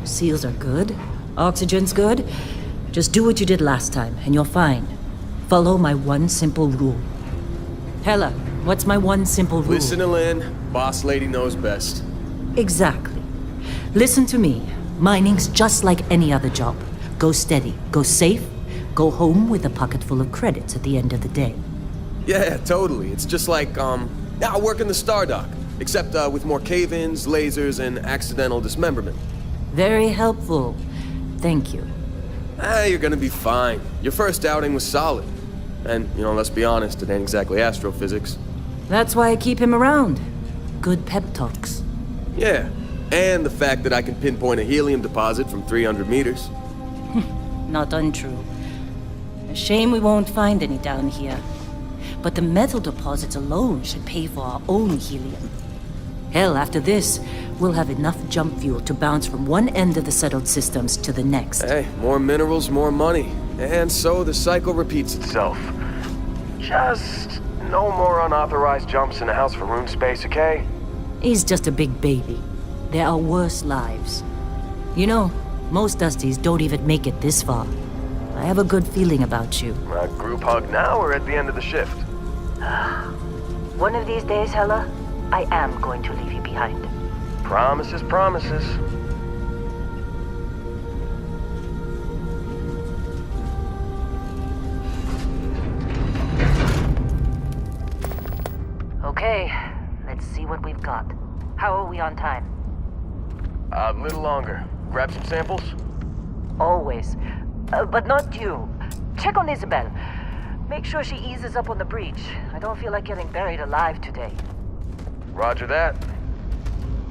Seals are good. Oxygen's good. Just do what you did last time, and you're fine. Follow my one simple rule. Hella, what's my one simple rule? Listen to Lynn. Boss lady knows best. Exactly. Listen to me. Mining's just like any other job. Go steady, go safe, go home with a pocket full of credits at the end of the day. Yeah, totally. It's just like, I work in the Star Dock. Except, with more cave-ins, lasers, and accidental dismemberment. Very helpful. Thank you. You're gonna be fine. Your first outing was solid. And, let's be honest, it ain't exactly astrophysics. That's why I keep him around. Good pep talks. Yeah, and the fact that I can pinpoint a helium deposit from 300 meters. Not untrue. A shame we won't find any down here. But the metal deposits alone should pay for our own helium. Hell, after this, we'll have enough jump fuel to bounce from one end of the settled systems to the next. Hey, more minerals, more money. And so the cycle repeats itself. Just no more unauthorized jumps in the house for room space, okay? He's just a big baby. There are worse lives. Most Dusties don't even make it this far. I have a good feeling about you. A group hug now or at the end of the shift? One of these days, Hella, I am going to leave you behind. Promises, promises. Okay, let's see what we've got. How are we on time? A little longer. Grab some samples? Always. But not you. Check on Isabel. Make sure she eases up on the breach. I don't feel like getting buried alive today. Roger that.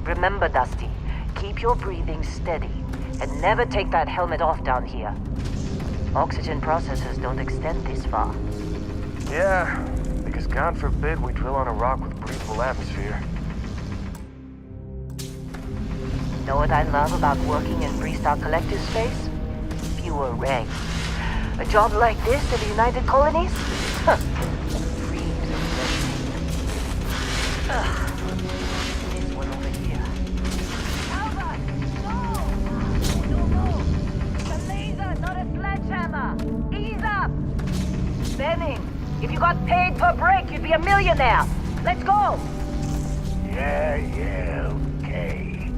Remember, Dusty, keep your breathing steady, and never take that helmet off down here. Oxygen processors don't extend this far. Yeah, because God forbid we drill on a rock with breathable atmosphere. Know what I love about working in Freestar Collective space? Fewer regs. A job like this in the United Colonies? Huh. Dreams of red tape. This one over here. Albert! No! No! It's a laser, not a sledgehammer! Ease up! Benning, if you got paid per break, you'd be a millionaire! Let's go! Yeah, okay.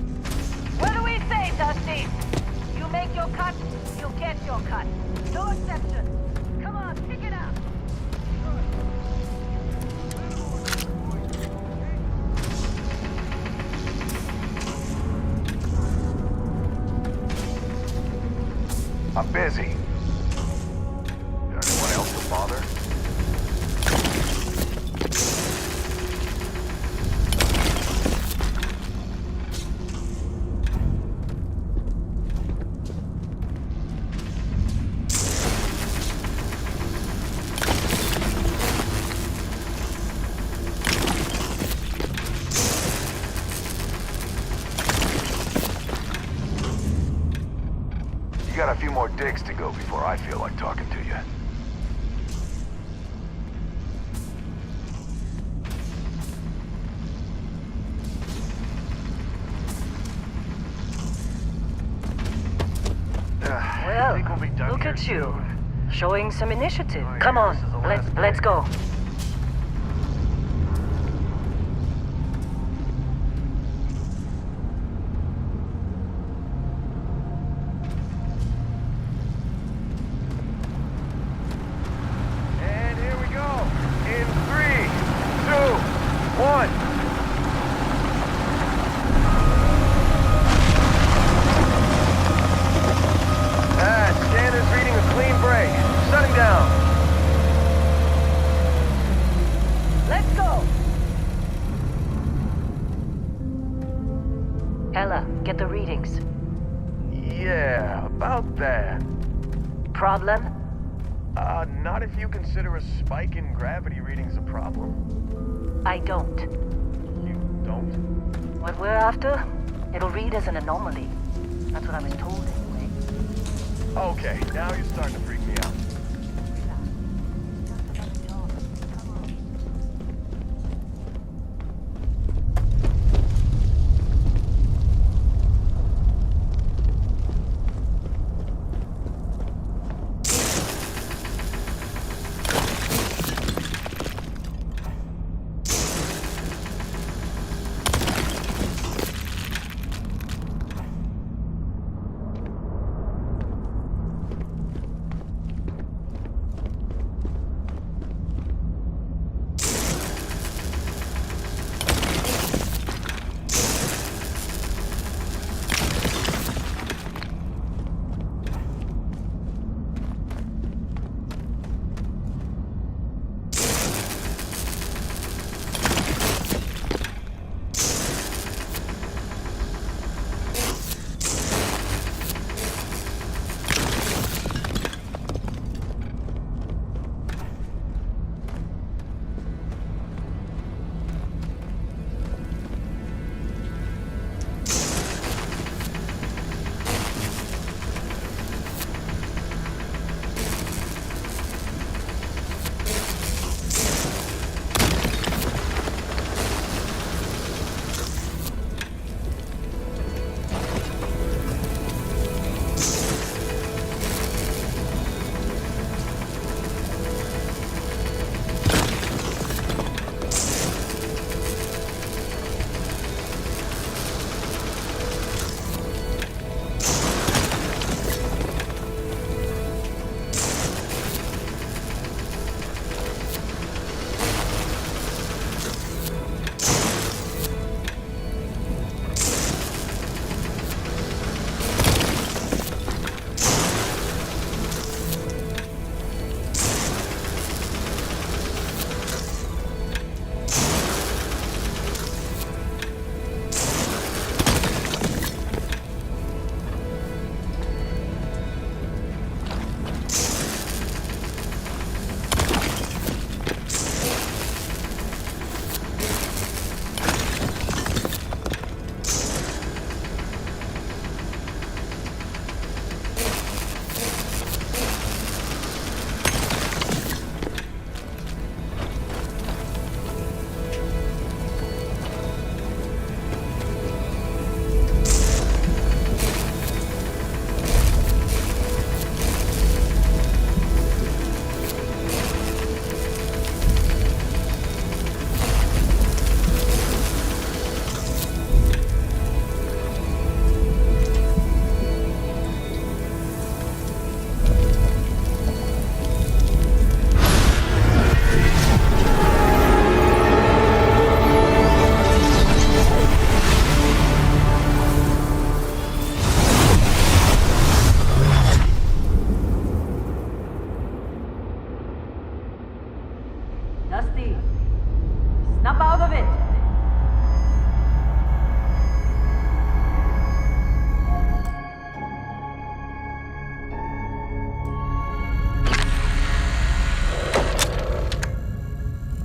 What do we say, Dusty? You make your cut, you get your cut. No exception. Come on, pick it up. I'm busy. Anyone else to bother? You got a few more digs to go before I feel like talking to you. Well, look at you. Showing some initiative. Come on, let's go. And here we go. In 3, 2, 1. Scanner's reading a clean break. Shutting down. Let's go. Ella, get the readings. Yeah, about that. Problem? Not if you consider a spike in gravity readings a problem. I don't. You don't? What we're after, it'll read as an anomaly. That's what I was told anyway. Okay, now you're starting to freak me out.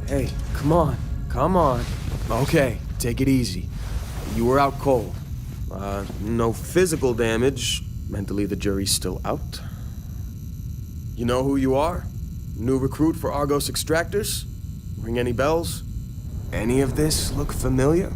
Hey, come on. Come on. Okay, take it easy. You were out cold. No physical damage. Mentally, the jury's still out. You know who you are? New recruit for Argos Extractors? Ring any bells? Any of this look familiar?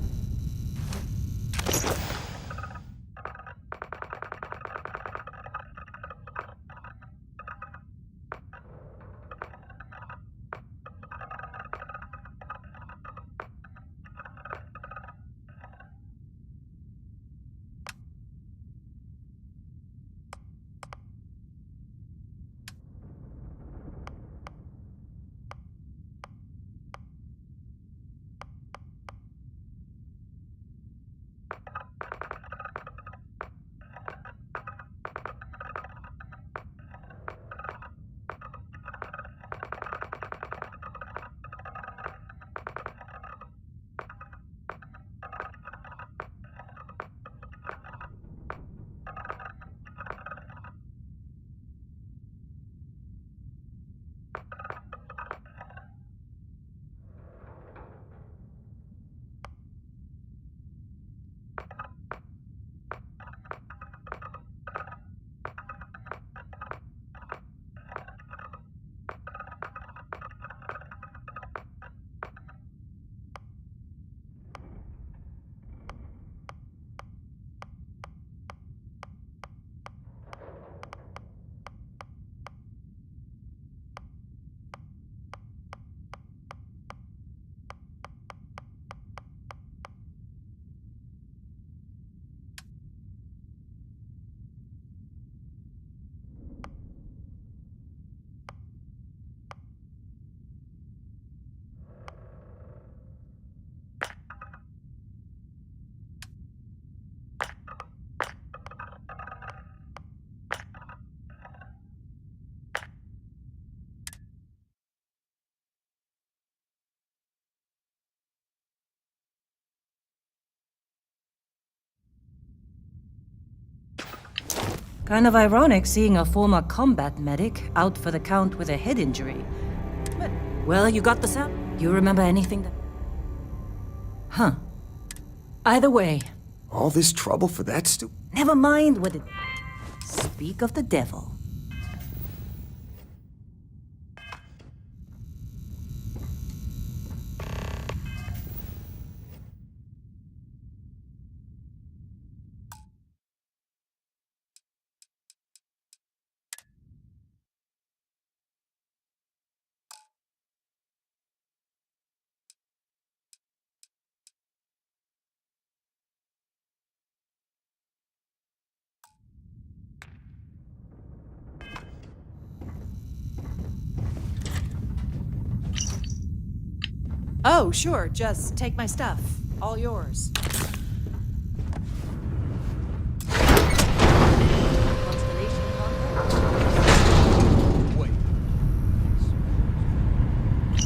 Kind of ironic seeing a former combat medic out for the count with a head injury. But, well, you got the sound. You remember anything that... Huh. Either way, All this trouble for that never mind what it... Speak of the devil. Oh, sure. Just take my stuff. All yours.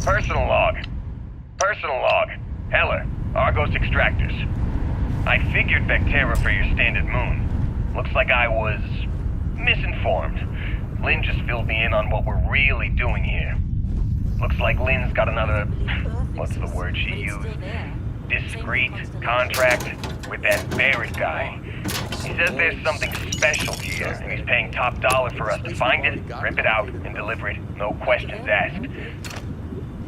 Personal log. Personal log. Heller, Argos Extractors. I figured Vectera for your standard moon. Looks like I was misinformed. Lynn just filled me in on what we're really doing here. Looks like Lynn's got another, what's the word she used? Discreet contract with that Barrett guy. He says there's something special here, and he's paying top dollar for us to find it, rip it out, and deliver it, no questions asked.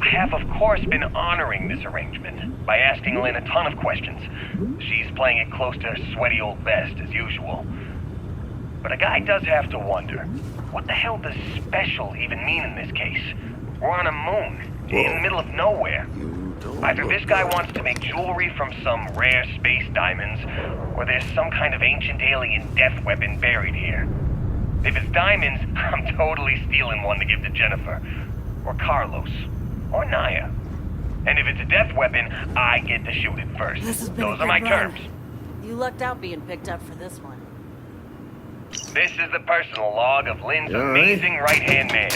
I have, of course, been honoring this arrangement by asking Lynn a ton of questions. She's playing it close to her sweaty old vest, as usual. But a guy does have to wonder, what the hell does special even mean in this case? We're on a moon, in the middle of nowhere. Either this guy wants to make jewelry from some rare space diamonds, or there's some kind of ancient alien death weapon buried here. If it's diamonds, I'm totally stealing one to give to Jennifer, or Carlos, or Naya. And if it's a death weapon, I get to shoot it first. Those are my terms. You lucked out being picked up for this one. This is the personal log of Lynn's amazing right-hand man.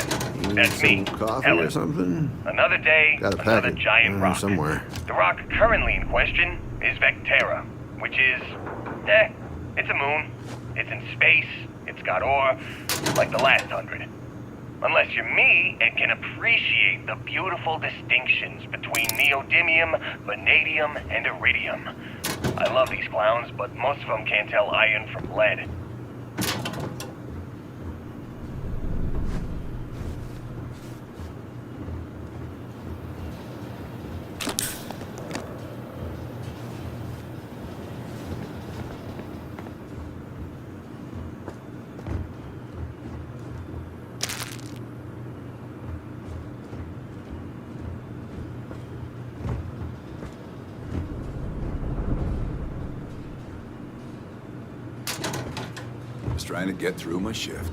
That's me, Coffee Helen. or something? Another day, Got a another package giant rock. somewhere. The rock currently in question is Vectera, which is, it's a moon. It's in space. It's got ore, like the last 100. Unless you're me and can appreciate the beautiful distinctions between neodymium, vanadium, and iridium. I love these clowns, but most of them can't tell iron from lead. Just trying to get through my shift.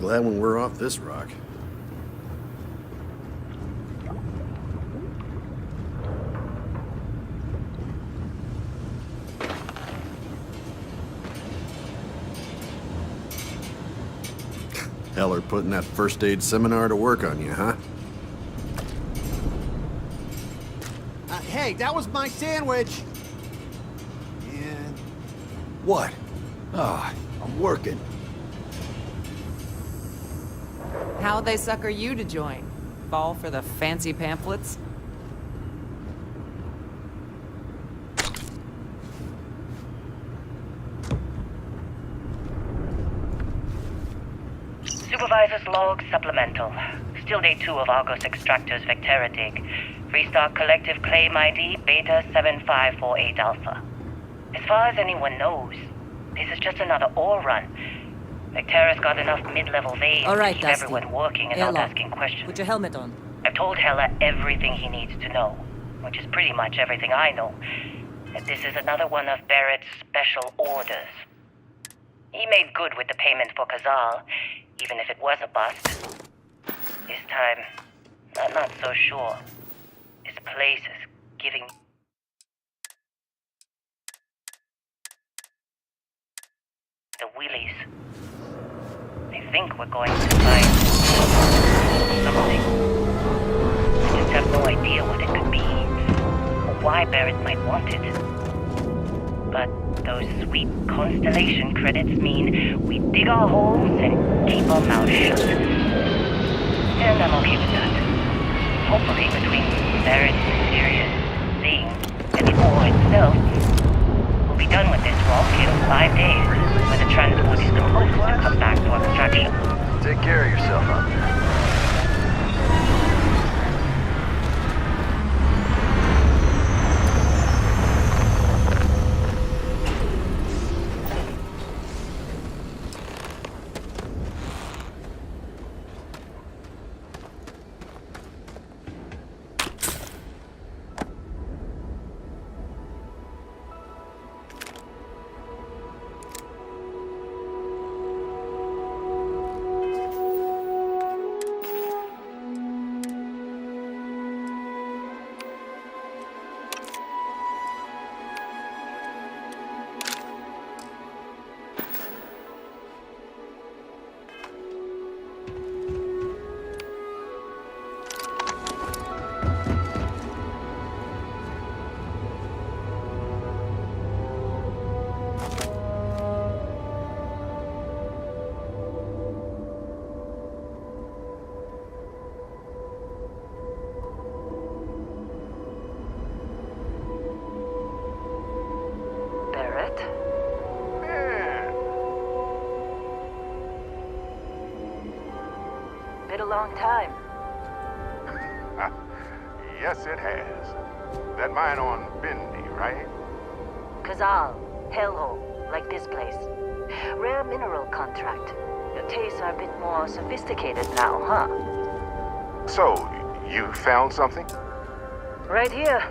Glad when we're off this rock. Heller putting that first aid seminar to work on you, huh? Hey, that was my sandwich! And... What? Ah, I'm working. How'd they sucker you to join? Fall for the fancy pamphlets? Supervisor's log supplemental. Still day 2 of Argos Extractor's Vectera dig. Freestock Collective Claim ID Beta 7548 Alpha. As far as anyone knows, this is just another ore run. Vectera's got enough mid-level veins All right, to keep Dusty. everyone working and not Airlock. asking questions. Put your helmet on. I've told Heller everything he needs to know, which is pretty much everything I know. That this is another one of Barrett's special orders. He made good with the payment for Kazal, even if it was a bust. This time, I'm not so sure. This place is giving... the willies. I think we're going to find something. I just have no idea what it could be, or why Barrett might want it. But those sweet constellation credits mean we dig our holes and keep our mouths shut. And I'm okay with that. Hopefully between Barrett's mysterious thing and the ore itself, we'll be done with this rock in 5 days, when the transport is supposed to come back to extraction. Take care of yourself out there. Barrett? Been a long time. Yes, it has. That mine on Bindi, right? Kazal, hellhole, like this place. Rare mineral contract. Your tastes are a bit more sophisticated now, huh? So, you found something? Right here.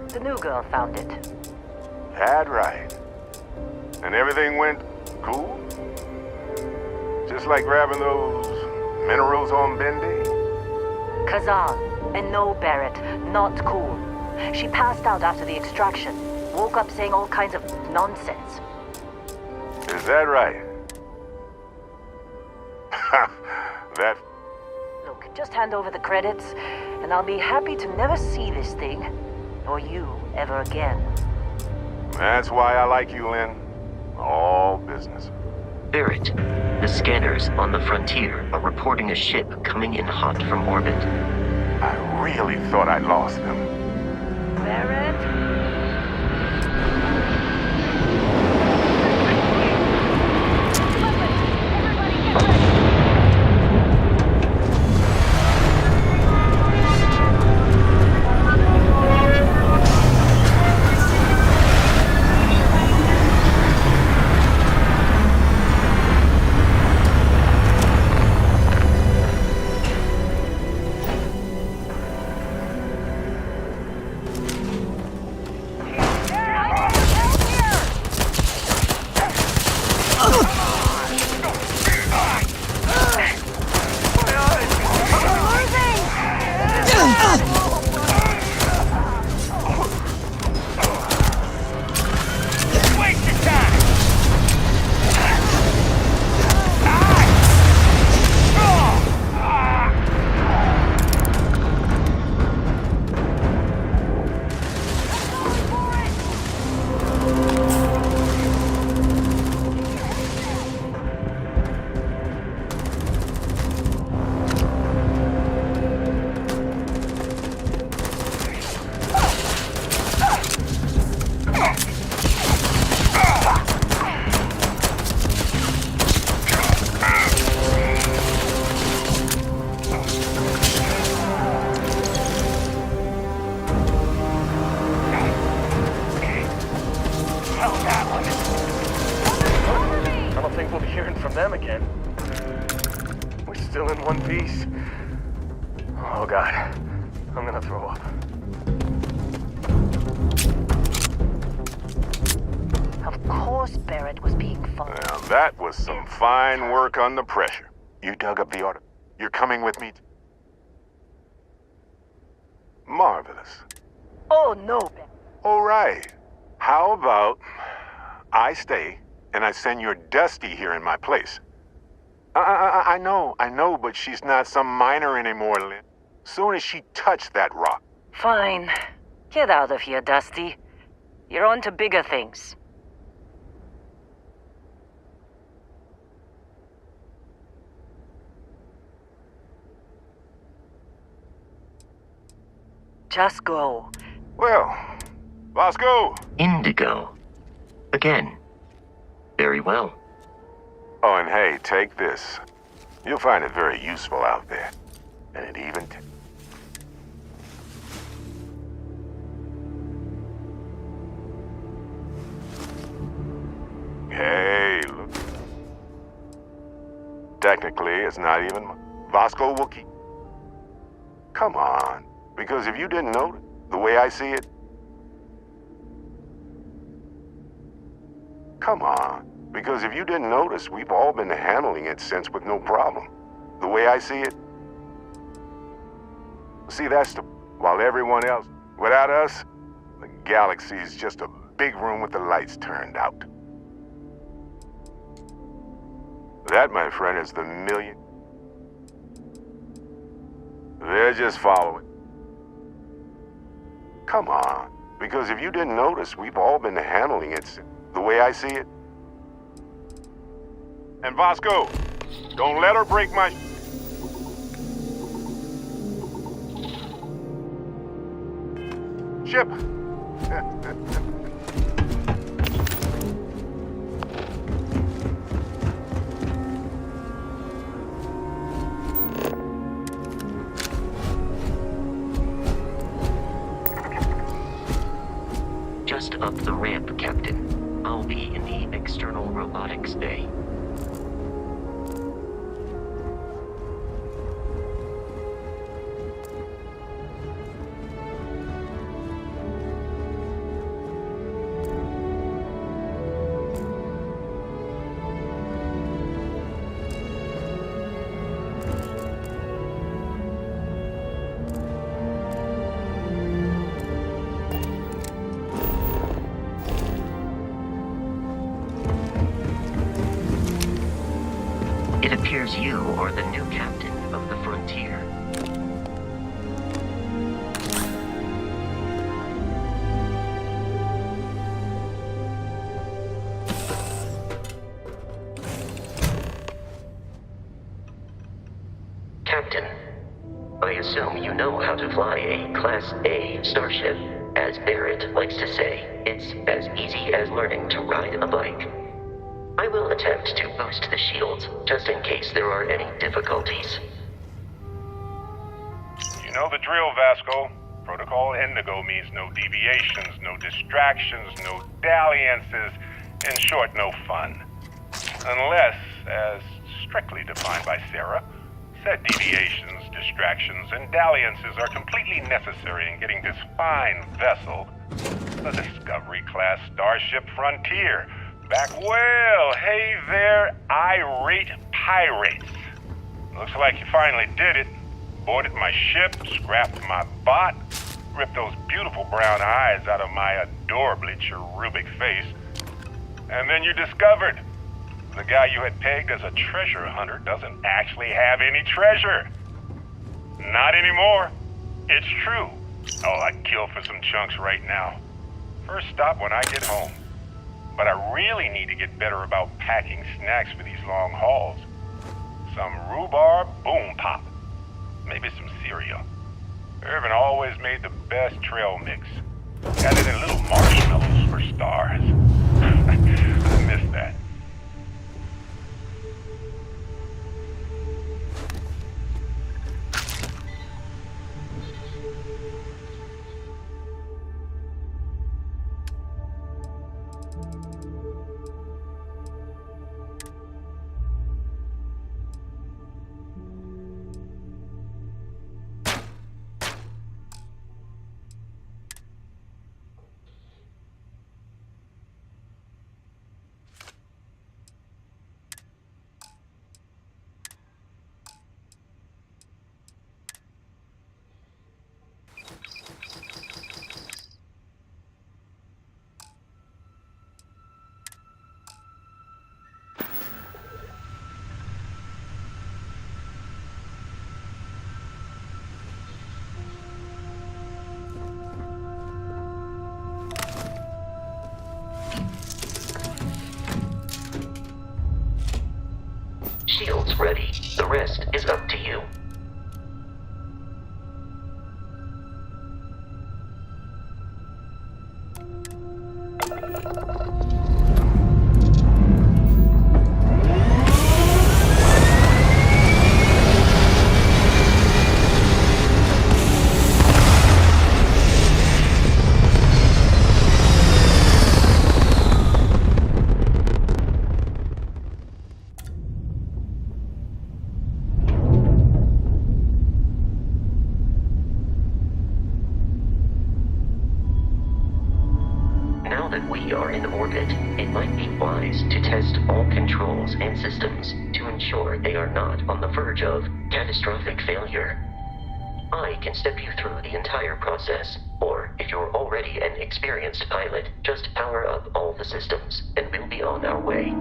The new girl found it. That right. And everything went cool? Just like grabbing those minerals on Bendy? Kazan. And no, Barrett. Not cool. She passed out after the extraction. Woke up saying all kinds of nonsense. Is that right? That... Look, just hand over the credits, and I'll be happy to never see this thing, or you, ever again. That's why I like you, Lynn. All business. Barrett, the scanners on the frontier are reporting a ship coming in hot from orbit. I really thought I lost them. Barrett? Them again. We're still in one piece. Oh God, I'm gonna throw up. Of course Barrett was being followed. Now that was some fine work under pressure. You dug up the order. You're coming with me. Marvelous. Oh no, Barrett. All right. How about I stay and I send your Dusty here in my place? I know, but she's not some miner anymore, Lynn. Soon as she touched that rock. Fine. Get out of here, Dusty. You're on to bigger things. Just go. Well, let's go. Indigo. Again. Very well. Oh, and hey, take this. You'll find it very useful out there. And it even... Hey, look. Technically, it's not even... Vasco will keep... Come on. Because if you didn't know it, the way I see it... Come on. Because if you didn't notice, we've all been handling it since with no problem. The way I see it. See, that's the... While everyone else... Without us, the galaxy's just a big room with the lights turned out. That, my friend, is the million... They're just following. Come on. Because if you didn't notice, we've all been handling it since... The way I see it. And Vasco, don't let her break my... ship. Just up the ramp, Captain. I'll be in the external robotics bay. It appears you are the new captain of the Frontier. Captain, I assume you know how to fly a Class A starship. As Barrett likes to say, it's as easy as learning to ride a bike. I will attempt to boost the shields, just in case there are any difficulties. You know the drill, Vasco. Protocol Indigo means no deviations, no distractions, no dalliances, in short, no fun. Unless, as strictly defined by Sarah, said deviations, distractions, and dalliances are completely necessary in getting this fine vessel, the Discovery-class Starship Frontier, back well. Hey there, irate pirates. Looks like you finally did it. Boarded my ship, scrapped my bot, ripped those beautiful brown eyes out of my adorably cherubic face, and then you discovered the guy you had pegged as a treasure hunter doesn't actually have any treasure. Not anymore. It's true. Oh, I'd kill for some chunks right now. First stop when I get home. But I really need to get better about packing snacks for these long hauls. Some rhubarb boom pop. Maybe some cereal. Irvin always made the best trail mix. Added in little marshmallows for stars. I miss that. Shields ready. The rest is up to you. Now that we are in orbit, it might be wise to test all controls and systems to ensure they are not on the verge of catastrophic failure. I can step you through the entire process, or if you're already an experienced pilot, just power up all the systems, and we'll be on our way.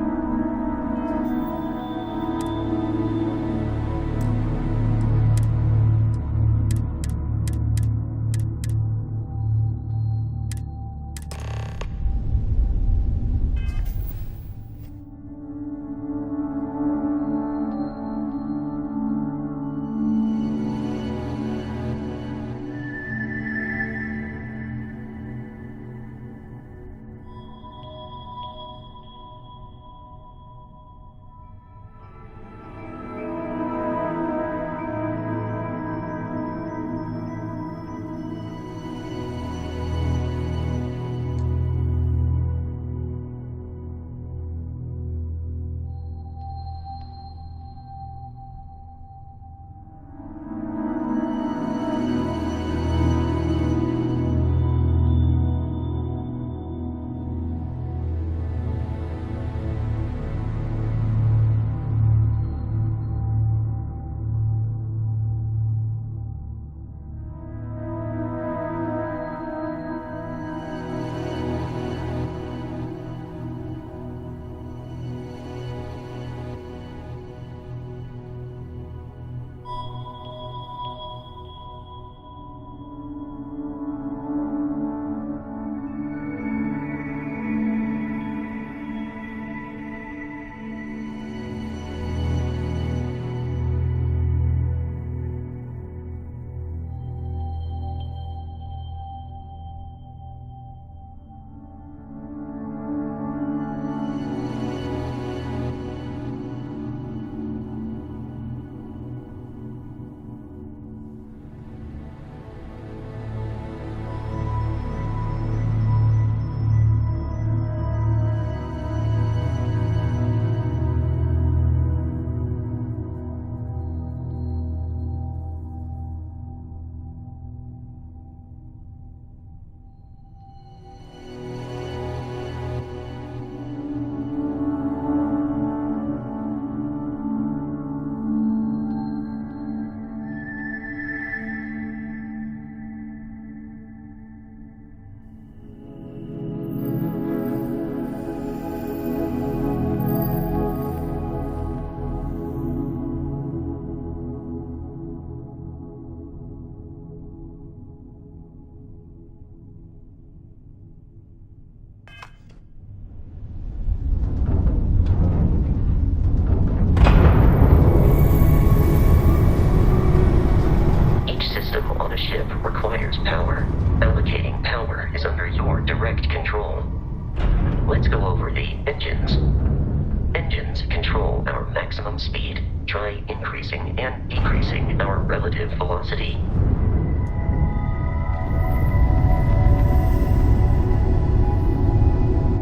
maximum speed, try increasing and decreasing our relative velocity.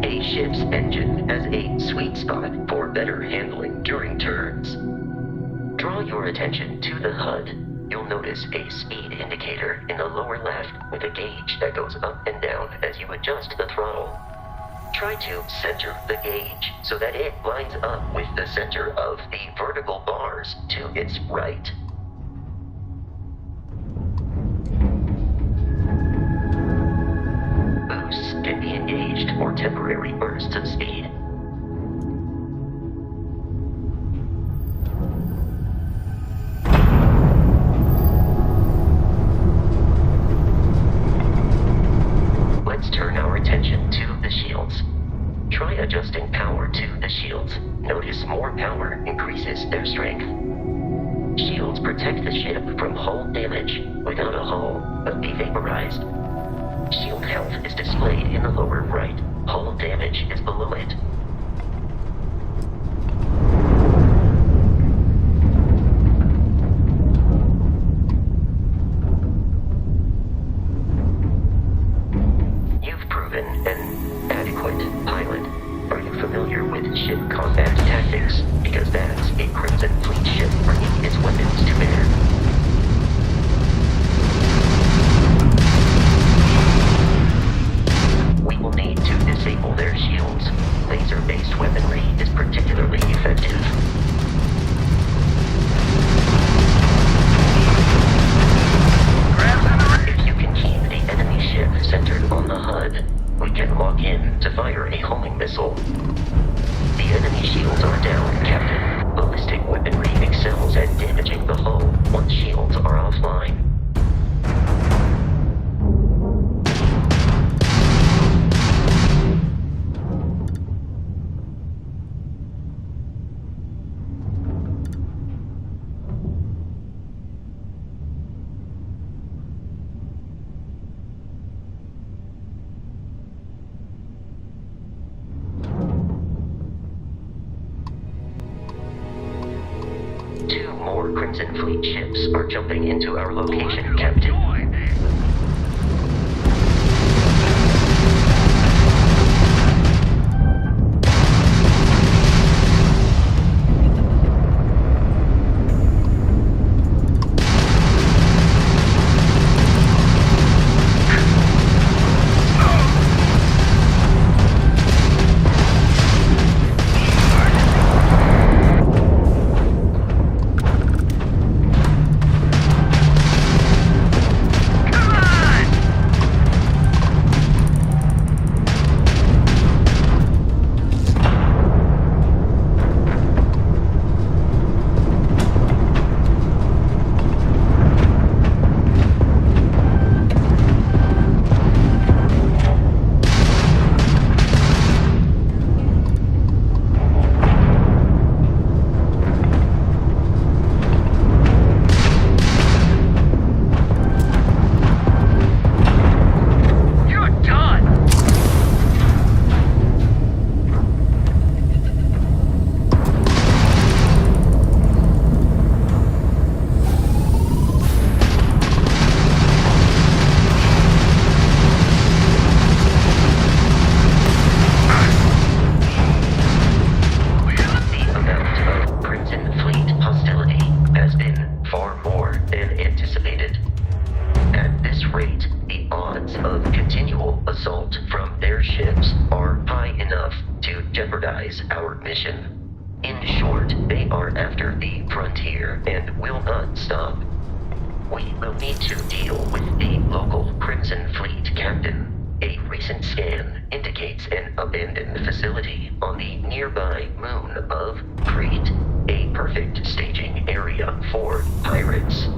A ship's engine has a sweet spot for better handling during turns. Draw your attention to the HUD. You'll notice a speed indicator in the lower left with a gauge that goes up and down as you adjust the throttle. Try to center the gauge so that it lines up with the center of the vertical bars to its right. Boosts can be engaged for temporary bursts of speed. Let's turn our attention to the shields. Try adjusting power to the shields. Notice more power increases their strength. Shields protect the ship from hull damage without a hull, but be vaporized. Shield health is displayed in the lower right. Hull damage is below it. You've proven an adequate pilot. Are you familiar with ship combat tactics? Because that's a Crimson Fleet ship bringing its weapons to bear. We will need to disable their shields. Laser-based weaponry is particularly effective. If you can keep the enemy ship centered on the HUD, we can lock in to fire a homing missile. The enemy shields are down, Captain. Ballistic weaponry excels at damaging the hull once shields are offline. Two more Crimson Fleet ships are jumping into our location, Captain. Our mission. In short, they are after the frontier and will not stop. We will need to deal with the local Crimson Fleet captain. A recent scan indicates an abandoned facility on the nearby moon of Crete, a perfect staging area for pirates.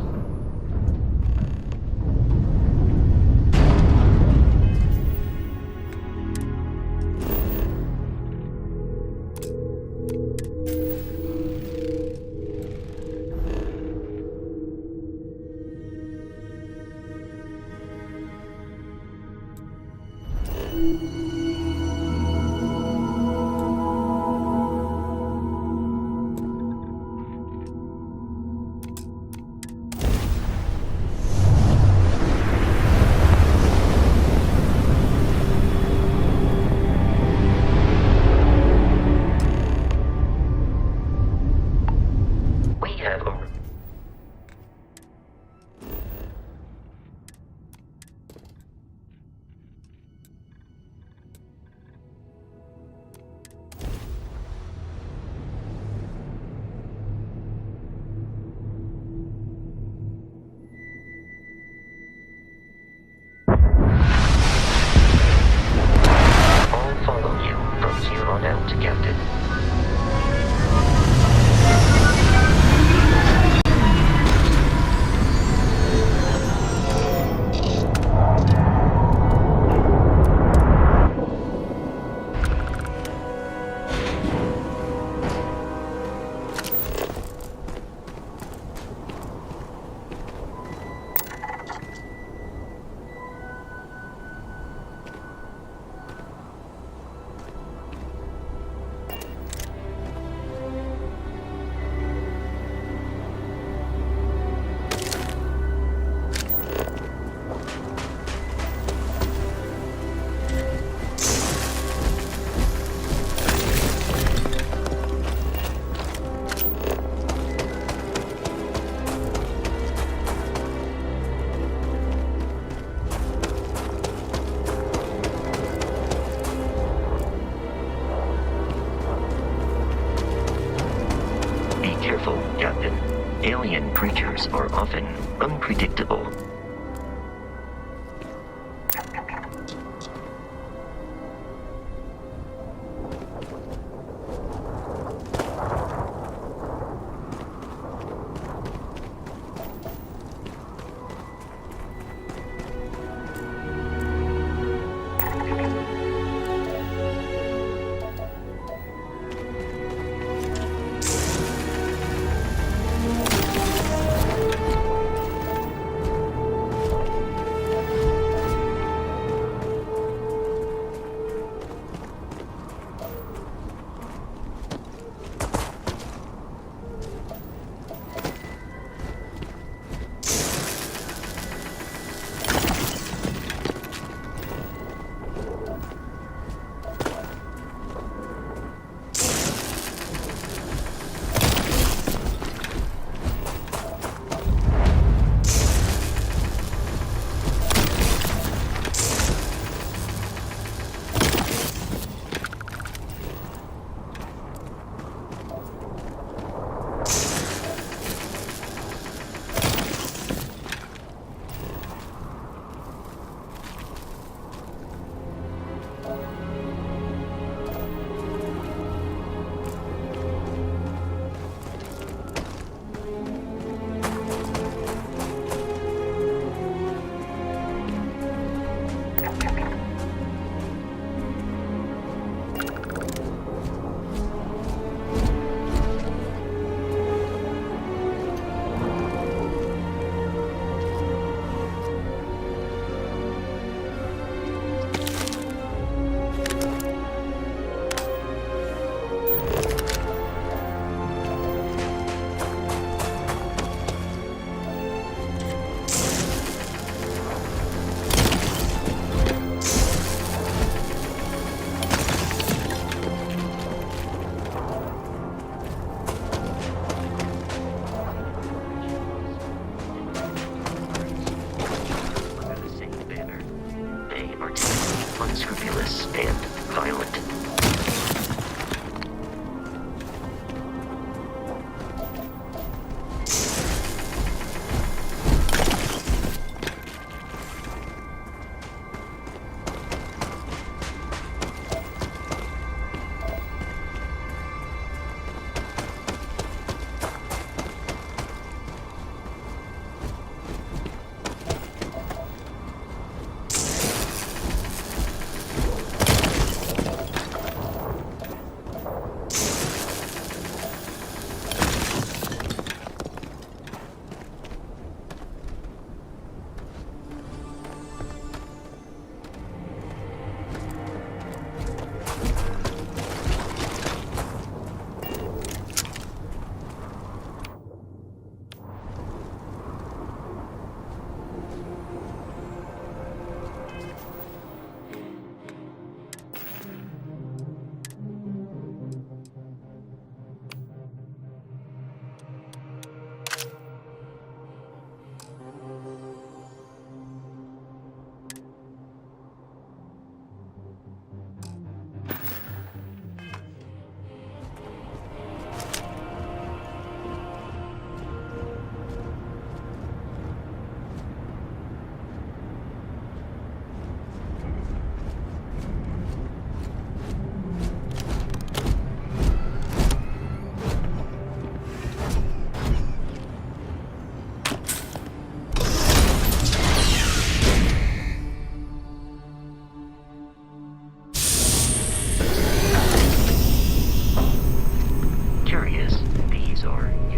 have a... I'll follow you from here on out, Captain. Be careful, Captain. Alien creatures are often unpredictable.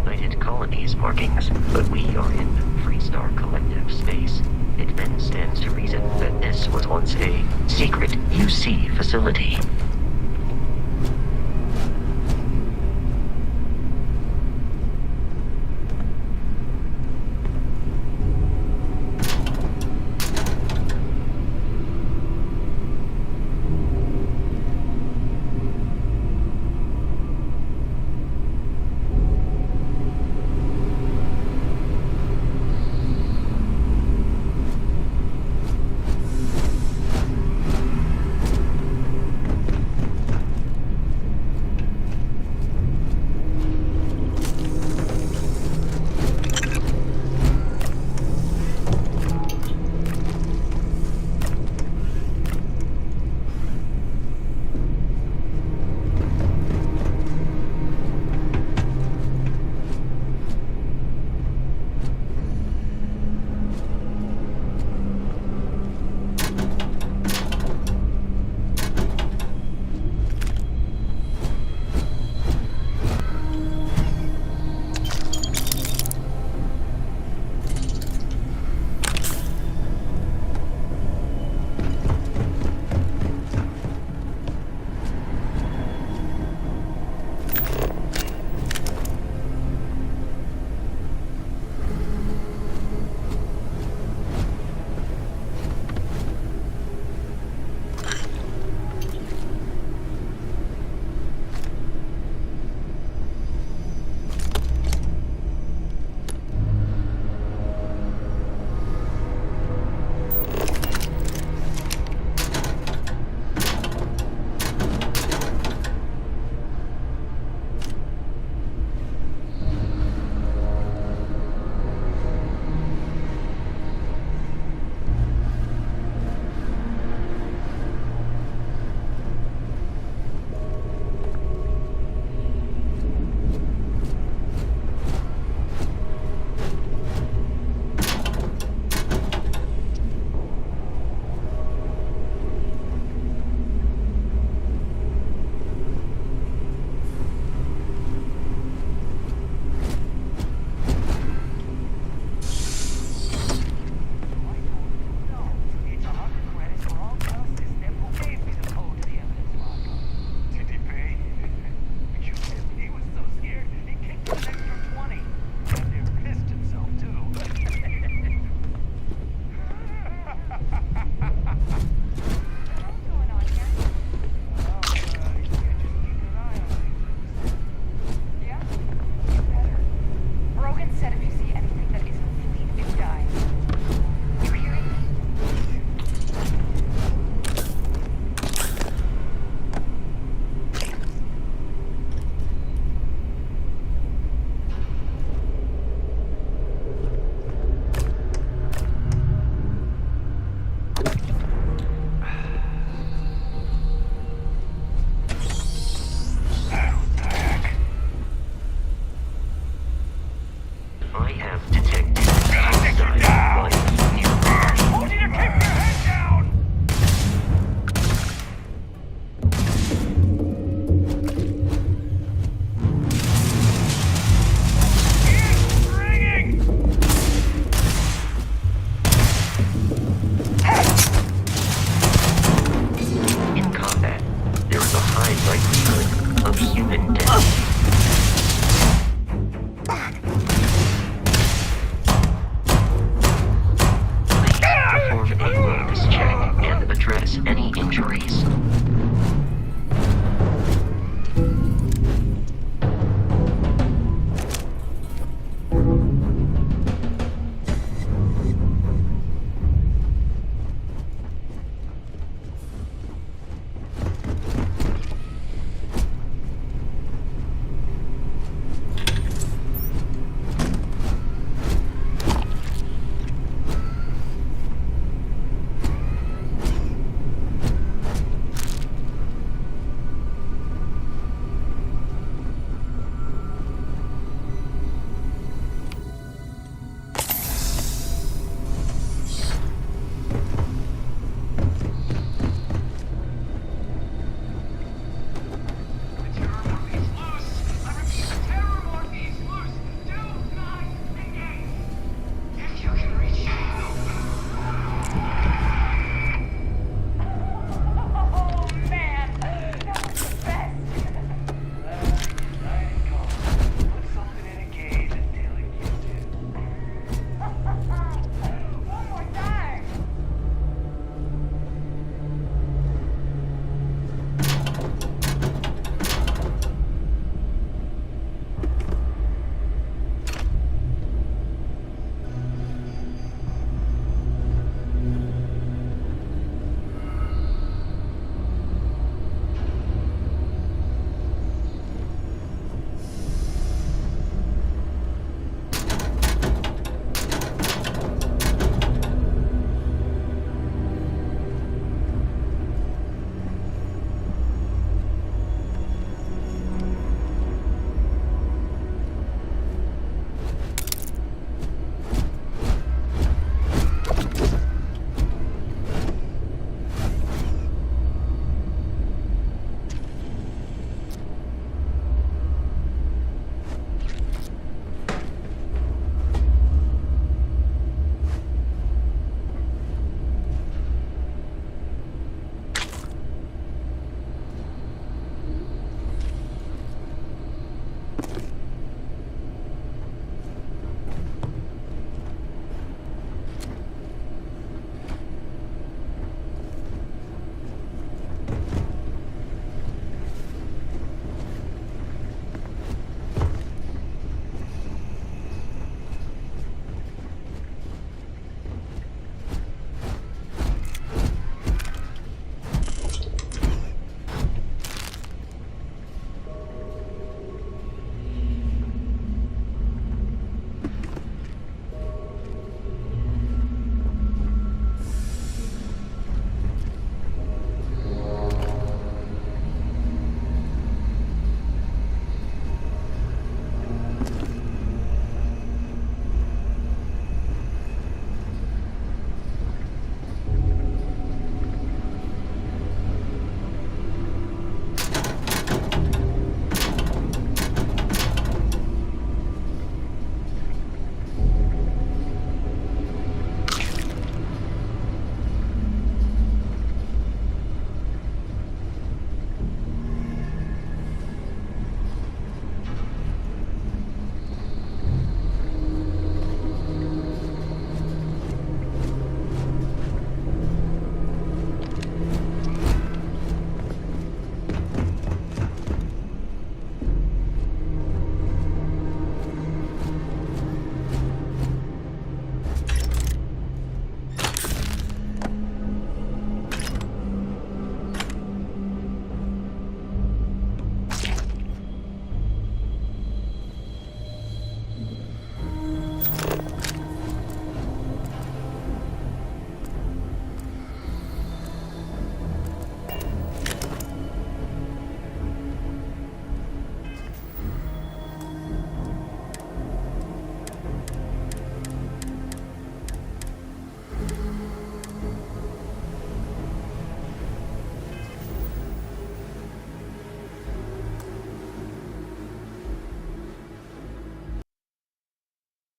United Colonies markings, but we are in Freestar Collective space. It then stands to reason that this was once a secret UC facility. I have